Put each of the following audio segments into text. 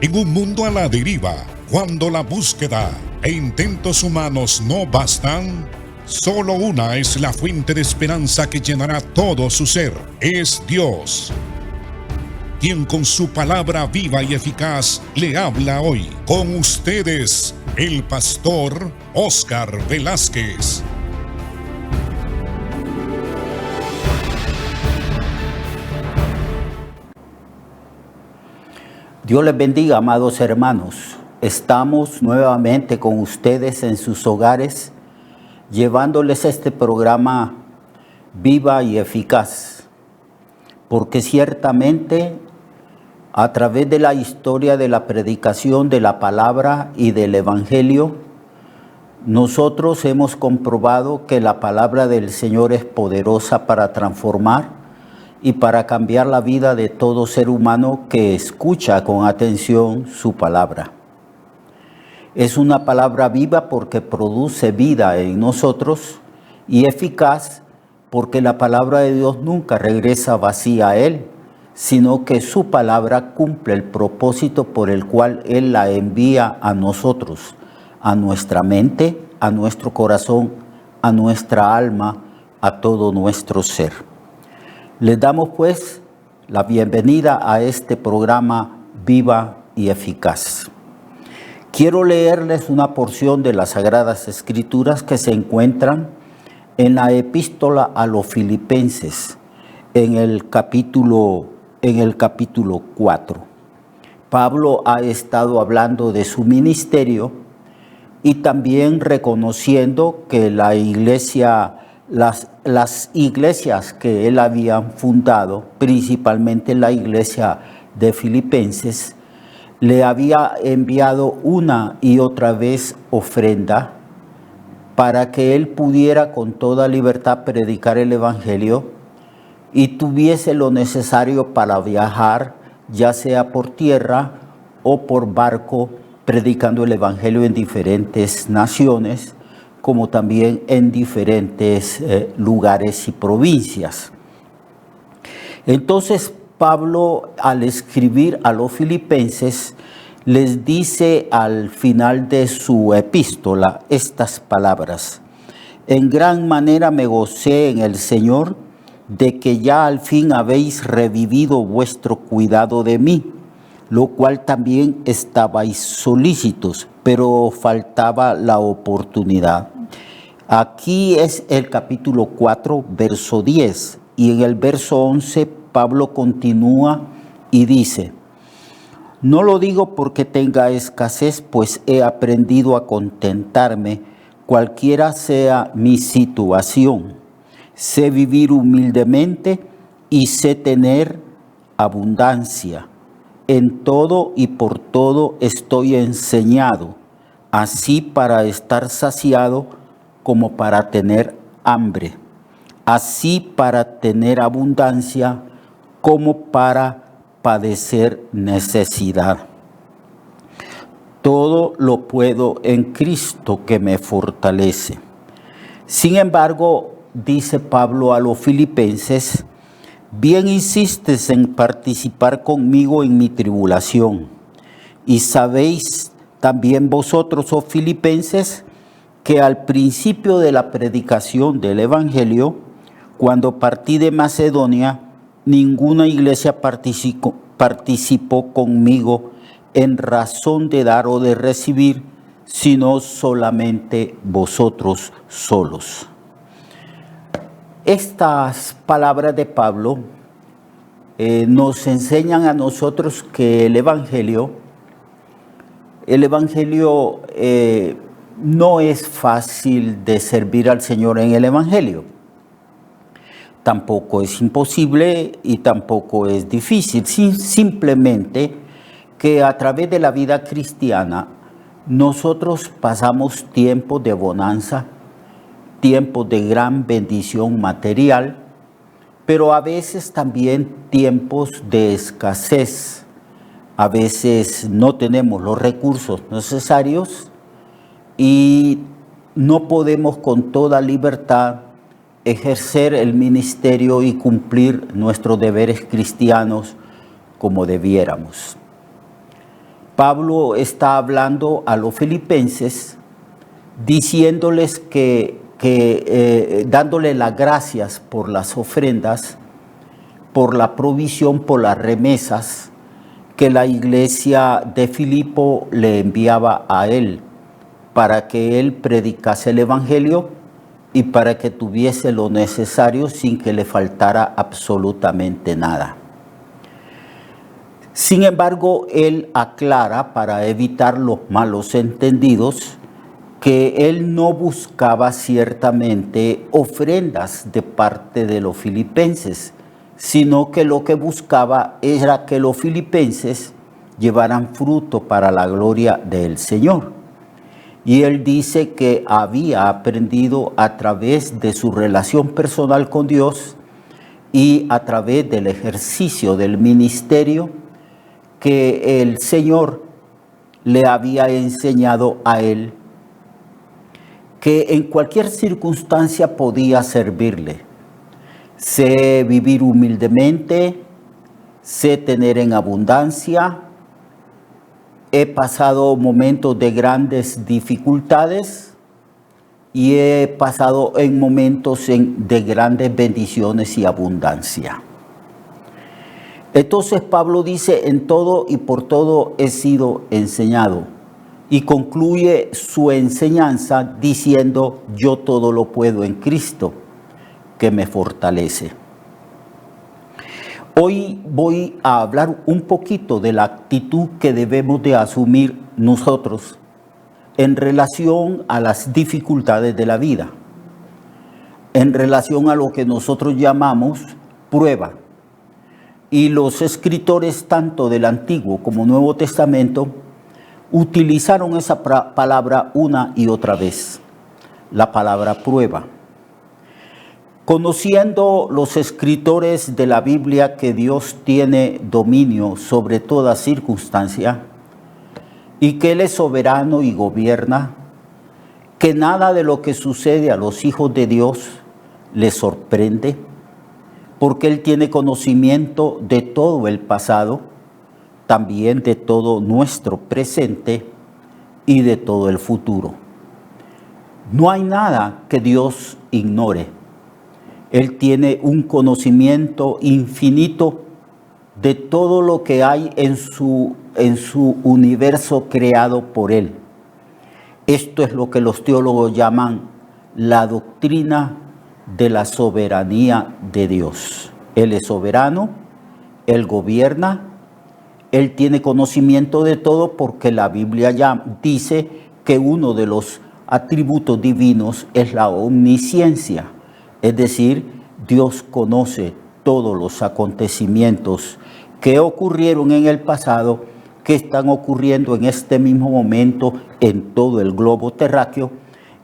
En un mundo a la deriva, cuando la búsqueda e intentos humanos no bastan, solo una es la fuente de esperanza que llenará todo su ser. Es Dios, quien con su palabra viva y eficaz le habla hoy. Con ustedes, el pastor Óscar Velázquez. Dios les bendiga, amados hermanos. Estamos nuevamente con ustedes en sus hogares, llevándoles este programa viva y eficaz, porque ciertamente a través de la historia de la predicación de la palabra y del evangelio, nosotros hemos comprobado que la palabra del Señor es poderosa para transformar y para cambiar la vida de todo ser humano que escucha con atención su palabra. Es una palabra viva porque produce vida en nosotros y eficaz porque la palabra de Dios nunca regresa vacía a Él, sino que su palabra cumple el propósito por el cual Él la envía a nosotros, a nuestra mente, a nuestro corazón, a nuestra alma, a todo nuestro ser. Les damos pues la bienvenida a este programa Viva y Eficaz. Quiero leerles una porción de las Sagradas Escrituras que se encuentran en la Epístola a los Filipenses, en el capítulo 4. Pablo ha estado hablando de su ministerio y también reconociendo que la iglesia, las iglesias que él había fundado, principalmente la iglesia de Filipenses, le había enviado una y otra vez ofrenda para que él pudiera con toda libertad predicar el evangelio y tuviese lo necesario para viajar, ya sea por tierra o por barco, predicando el evangelio en diferentes naciones, como también en diferentes lugares y provincias. Entonces Pablo, al escribir a los filipenses, les dice al final de su epístola estas palabras: en gran manera me gocé en el Señor de que ya al fin habéis revivido vuestro cuidado de mí, lo cual también estabais solícitos, pero faltaba la oportunidad. Aquí es el capítulo 4, verso 10, y en el verso 11 Pablo continúa y dice: no lo digo porque tenga escasez, pues he aprendido a contentarme, cualquiera sea mi situación. Sé vivir humildemente y sé tener abundancia. En todo y por todo estoy enseñado, así para estar saciado como para tener hambre, así para tener abundancia como para padecer necesidad. Todo lo puedo en Cristo que me fortalece. Sin embargo, dice Pablo a los filipenses: bien insistes en participar conmigo en mi tribulación. Y sabéis también vosotros, oh filipenses, que al principio de la predicación del evangelio, cuando partí de Macedonia, ninguna iglesia participó conmigo en razón de dar o de recibir, sino solamente vosotros solos. Estas palabras de Pablo nos enseñan a nosotros que el Evangelio no es fácil de servir al Señor en el Evangelio. Tampoco es imposible y tampoco es difícil. Simplemente que a través de la vida cristiana nosotros pasamos tiempos de bonanza, tiempos de gran bendición material, pero a veces también tiempos de escasez. A veces no tenemos los recursos necesarios y no podemos con toda libertad ejercer el ministerio y cumplir nuestros deberes cristianos como debiéramos. Pablo está hablando a los filipenses, diciéndoles dándole las gracias por las ofrendas, por la provisión, por las remesas que la iglesia de Filipo le enviaba a él para que él predicase el evangelio y para que tuviese lo necesario sin que le faltara absolutamente nada. Sin embargo, él aclara, para evitar los malos entendidos, que él no buscaba ciertamente ofrendas de parte de los filipenses, sino que lo que buscaba era que los filipenses llevaran fruto para la gloria del Señor. Y él dice que había aprendido a través de su relación personal con Dios y a través del ejercicio del ministerio que el Señor le había enseñado a él que en cualquier circunstancia podía servirle. Sé vivir humildemente, sé tener en abundancia, he pasado momentos de grandes dificultades y he pasado en momentos de grandes bendiciones y abundancia. Entonces Pablo dice, en todo y por todo he sido enseñado, y concluye su enseñanza diciendo, yo todo lo puedo en Cristo, que me fortalece. Hoy voy a hablar un poquito de la actitud que debemos de asumir nosotros en relación a las dificultades de la vida, en relación a lo que nosotros llamamos prueba. Y los escritores tanto del Antiguo como Nuevo Testamento utilizaron esa palabra una y otra vez, la palabra prueba. Conociendo los escritores de la Biblia que Dios tiene dominio sobre toda circunstancia y que Él es soberano y gobierna, que nada de lo que sucede a los hijos de Dios les sorprende, porque Él tiene conocimiento de todo el pasado, también de todo nuestro presente y de todo el futuro. No hay nada que Dios ignore. Él tiene un conocimiento infinito de todo lo que hay en su universo creado por Él. Esto es lo que los teólogos llaman la doctrina de la soberanía de Dios. Él es soberano, Él gobierna, Él tiene conocimiento de todo, porque la Biblia ya dice que uno de los atributos divinos es la omnisciencia, es decir, Dios conoce todos los acontecimientos que ocurrieron en el pasado, que están ocurriendo en este mismo momento en todo el globo terráqueo,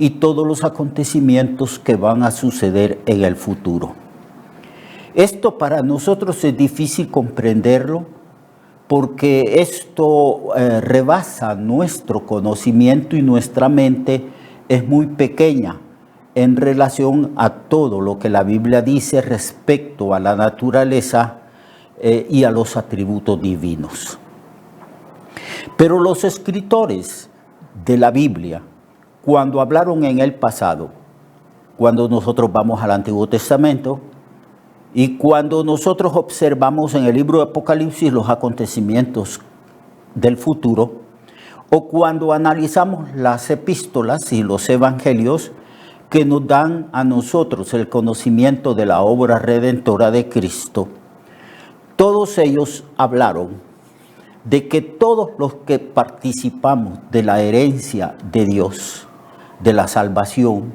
y todos los acontecimientos que van a suceder en el futuro. Esto para nosotros es difícil comprenderlo, porque esto rebasa nuestro conocimiento y nuestra mente es muy pequeña en relación a todo lo que la Biblia dice respecto a la naturaleza y a los atributos divinos. Pero los escritores de la Biblia, cuando hablaron en el pasado, cuando nosotros vamos al Antiguo Testamento y cuando nosotros observamos en el libro de Apocalipsis los acontecimientos del futuro, o cuando analizamos las epístolas y los evangelios que nos dan a nosotros el conocimiento de la obra redentora de Cristo, todos ellos hablaron de que todos los que participamos de la herencia de Dios, de la salvación,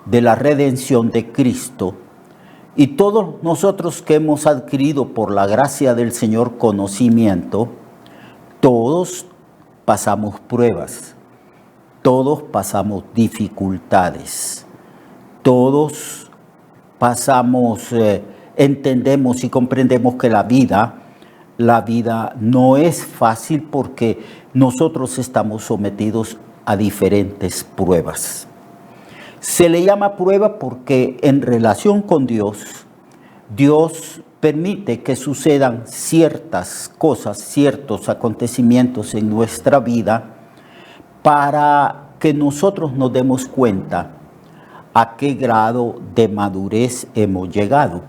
de la redención de Cristo, y todos nosotros que hemos adquirido por la gracia del Señor conocimiento, todos pasamos pruebas, todos pasamos dificultades, todos pasamos, entendemos y comprendemos que la vida no es fácil, porque nosotros estamos sometidos a diferentes pruebas. Se le llama prueba porque en relación con Dios permite que sucedan ciertas cosas, ciertos acontecimientos en nuestra vida para que nosotros nos demos cuenta a qué grado de madurez hemos llegado,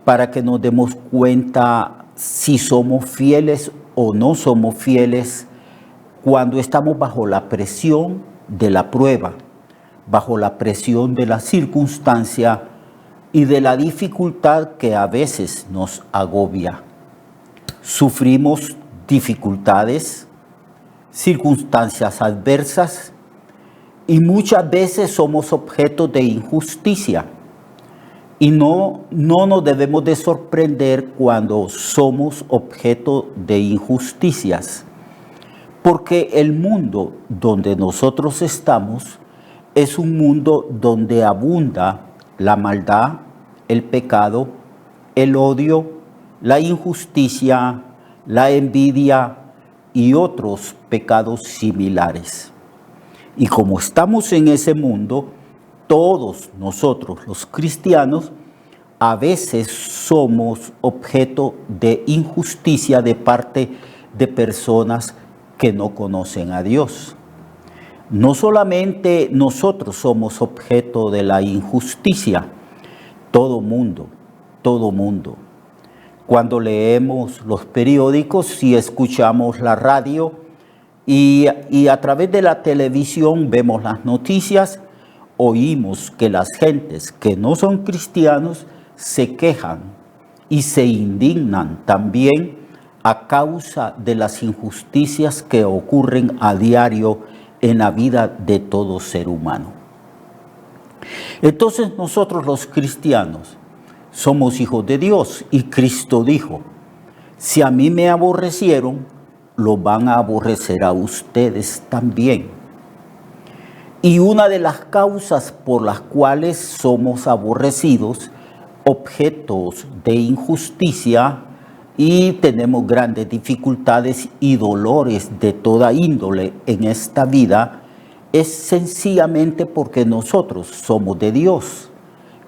para que nos demos cuenta si somos fieles o no somos fieles cuando estamos bajo la presión de la prueba, bajo la presión de la circunstancia y de la dificultad que a veces nos agobia. Sufrimos dificultades, circunstancias adversas y muchas veces somos objeto de injusticia. Y no nos debemos de sorprender cuando somos objeto de injusticias, porque el mundo donde nosotros estamos es un mundo donde abunda la maldad, el pecado, el odio, la injusticia, la envidia y otros pecados similares. Y como estamos en ese mundo, todos nosotros los cristianos a veces somos objeto de injusticia de parte de personas que no conocen a Dios. No solamente nosotros somos objeto de la injusticia, todo mundo. Cuando leemos los periódicos y escuchamos la radio y a través de la televisión vemos las noticias, oímos que las gentes que no son cristianos se quejan y se indignan también a causa de las injusticias que ocurren a diario en la vida de todo ser humano. Entonces nosotros los cristianos somos hijos de Dios y Cristo dijo, si a mí me aborrecieron, lo van a aborrecer a ustedes también. Y una de las causas por las cuales somos aborrecidos, objetos de injusticia y tenemos grandes dificultades y dolores de toda índole en esta vida, es sencillamente porque nosotros somos de Dios.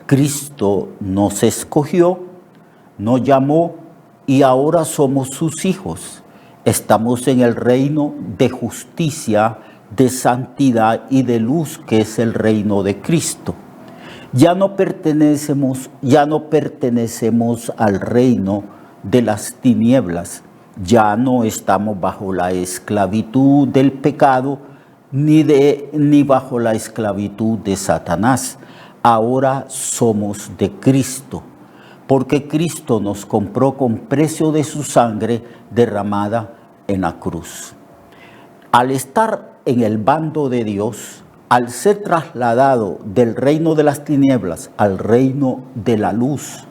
Cristo nos escogió, nos llamó y ahora somos sus hijos. Estamos en el reino de justicia, de santidad y de luz que es el reino de Cristo. Ya no pertenecemos al reino de las tinieblas, ya no estamos bajo la esclavitud del pecado ni bajo la esclavitud de Satanás. Ahora somos de Cristo, porque Cristo nos compró con precio de su sangre derramada en la cruz. Al estar en el bando de Dios, al ser trasladado del reino de las tinieblas al reino de la luz,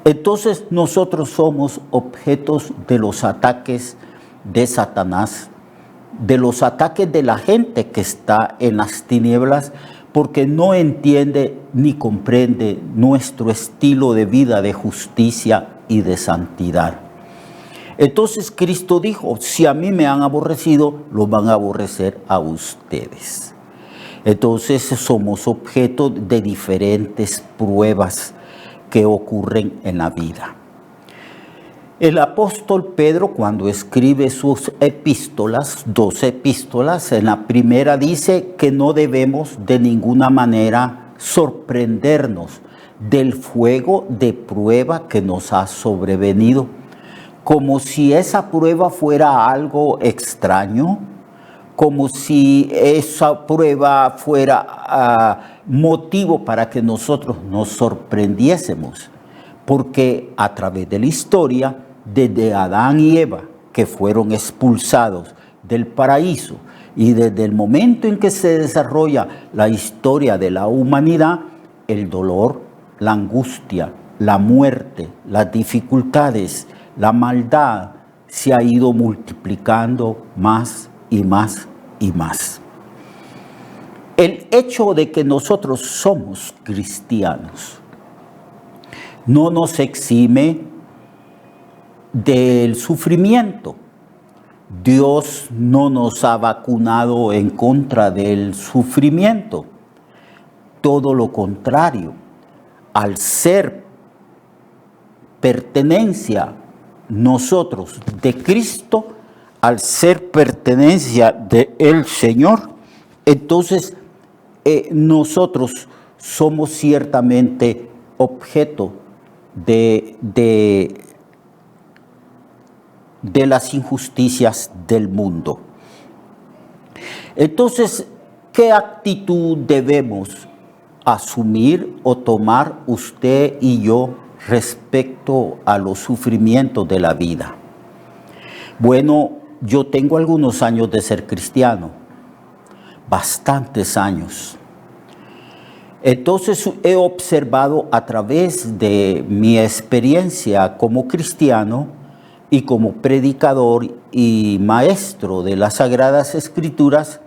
entonces nosotros somos objetos de los ataques de Satanás, de los ataques de la gente que está en las tinieblas, porque no entiende ni comprende nuestro estilo de vida de justicia y de santidad. Entonces Cristo dijo, si a mí me han aborrecido, los van a aborrecer a ustedes. Entonces somos objeto de diferentes pruebas que ocurren en la vida. El apóstol Pedro, cuando escribe sus epístolas, 2 epístolas, en la primera dice que no debemos de ninguna manera sorprendernos del fuego de prueba que nos ha sobrevenido, como si esa prueba fuera algo extraño, como si esa prueba fuera motivo para que nosotros nos sorprendiésemos, porque a través de la historia, desde Adán y Eva, que fueron expulsados del paraíso, y desde el momento en que se desarrolla la historia de la humanidad, el dolor, la angustia, la muerte, las dificultades, la maldad se ha ido multiplicando más y más y más. El hecho de que nosotros somos cristianos no nos exime del sufrimiento. Dios no nos ha vacunado en contra del sufrimiento. Todo lo contrario, al ser pertenencia nosotros de Cristo, al ser pertenencia del Señor, entonces nosotros somos ciertamente objeto de las injusticias del mundo. Entonces, ¿qué actitud debemos asumir o tomar usted y yo respecto a los sufrimientos de la vida? Bueno, yo tengo algunos años de ser cristiano, bastantes años. Entonces he observado a través de mi experiencia como cristiano y como predicador y maestro de las Sagradas Escrituras,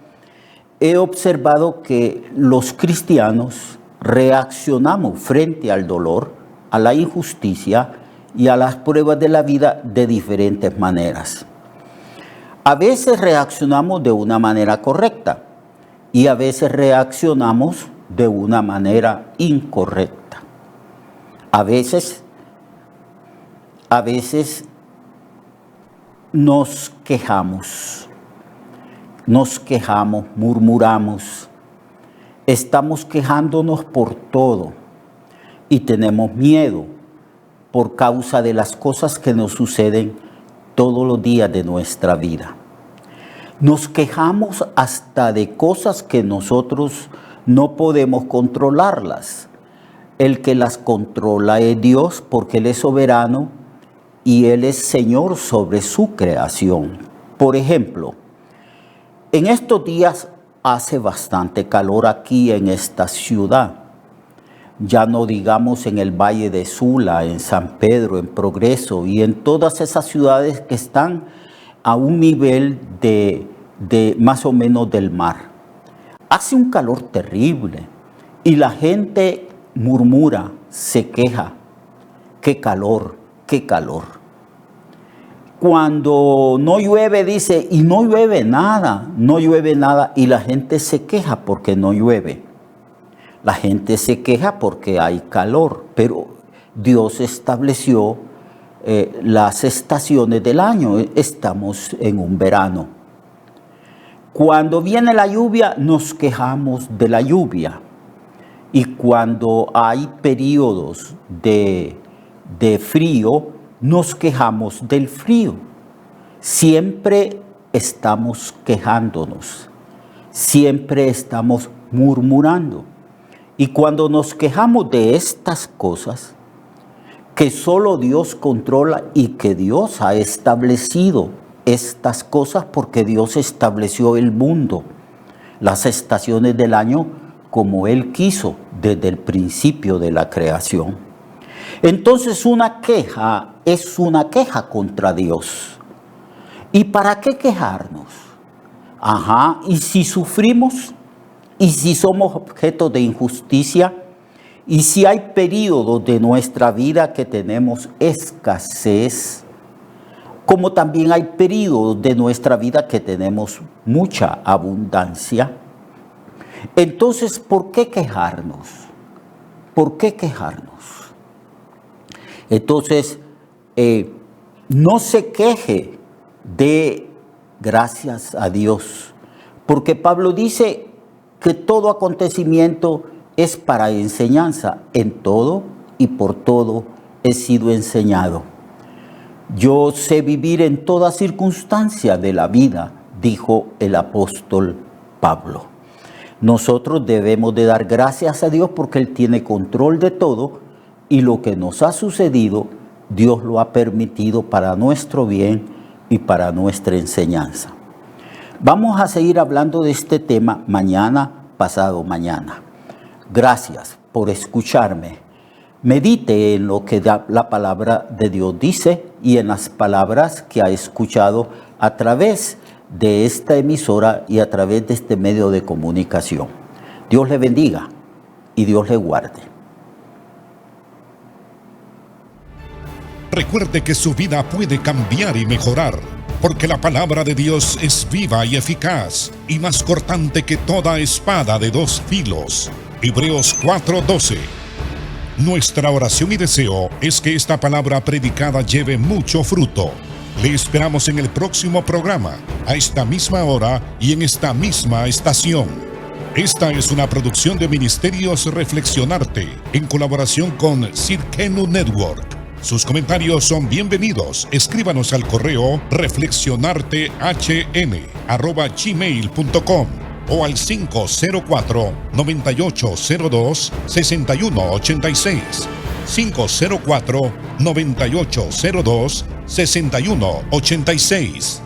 he observado que los cristianos reaccionamos frente al dolor, a la injusticia y a las pruebas de la vida de diferentes maneras. A veces reaccionamos de una manera correcta y a veces reaccionamos de una manera incorrecta. A veces nos quejamos, murmuramos, estamos quejándonos por todo y tenemos miedo por causa de las cosas que nos suceden todos los días de nuestra vida. Nos quejamos hasta de cosas que nosotros no podemos controlarlas. El que las controla es Dios, porque Él es soberano y Él es Señor sobre su creación. Por ejemplo, en estos días hace bastante calor aquí en esta ciudad. Ya no digamos en el Valle de Sula, en San Pedro, en Progreso y en todas esas ciudades que están a un nivel de más o menos del mar. Hace un calor terrible y la gente murmura, se queja. ¡Qué calor! ¡Qué calor! Cuando no llueve, dice, y no llueve nada y la gente se queja porque no llueve. La gente se queja porque hay calor, pero Dios estableció las estaciones del año. Estamos en un verano. Cuando viene la lluvia, nos quejamos de la lluvia. Y cuando hay periodos de frío, nos quejamos del frío. Siempre estamos quejándonos. Siempre estamos murmurando. Y cuando nos quejamos de estas cosas, que solo Dios controla y que Dios ha establecido estas cosas porque Dios estableció el mundo, las estaciones del año como Él quiso desde el principio de la creación. Entonces una queja es una queja contra Dios. ¿Y para qué quejarnos? ¿Y si sufrimos? ¿Y si somos objeto de injusticia? ¿Y si hay periodos de nuestra vida que tenemos escasez? Como también hay periodos de nuestra vida que tenemos mucha abundancia. Entonces, ¿por qué quejarnos? ¿Por qué quejarnos? Entonces, no se queje de gracias a Dios, porque Pablo dice que todo acontecimiento es para enseñanza. En todo y por todo he sido enseñado. Yo sé vivir en toda circunstancia de la vida, dijo el apóstol Pablo. Nosotros debemos de dar gracias a Dios porque Él tiene control de todo y lo que nos ha sucedido, Dios lo ha permitido para nuestro bien y para nuestra enseñanza. Vamos a seguir hablando de este tema mañana, pasado mañana. Gracias por escucharme. Medite en lo que la palabra de Dios dice y en las palabras que ha escuchado a través de esta emisora y a través de este medio de comunicación. Dios le bendiga y Dios le guarde. Recuerde que su vida puede cambiar y mejorar, porque la palabra de Dios es viva y eficaz y más cortante que toda espada de dos filos. Hebreos 4:12. Nuestra oración y deseo es que esta palabra predicada lleve mucho fruto. Le esperamos en el próximo programa, a esta misma hora y en esta misma estación. Esta es una producción de Ministerios Reflexionarte, en colaboración con Cirkenu Network. Sus comentarios son bienvenidos. Escríbanos al correo reflexionartehn@gmail.com o al 504-9802-6186. 504-9802-6186.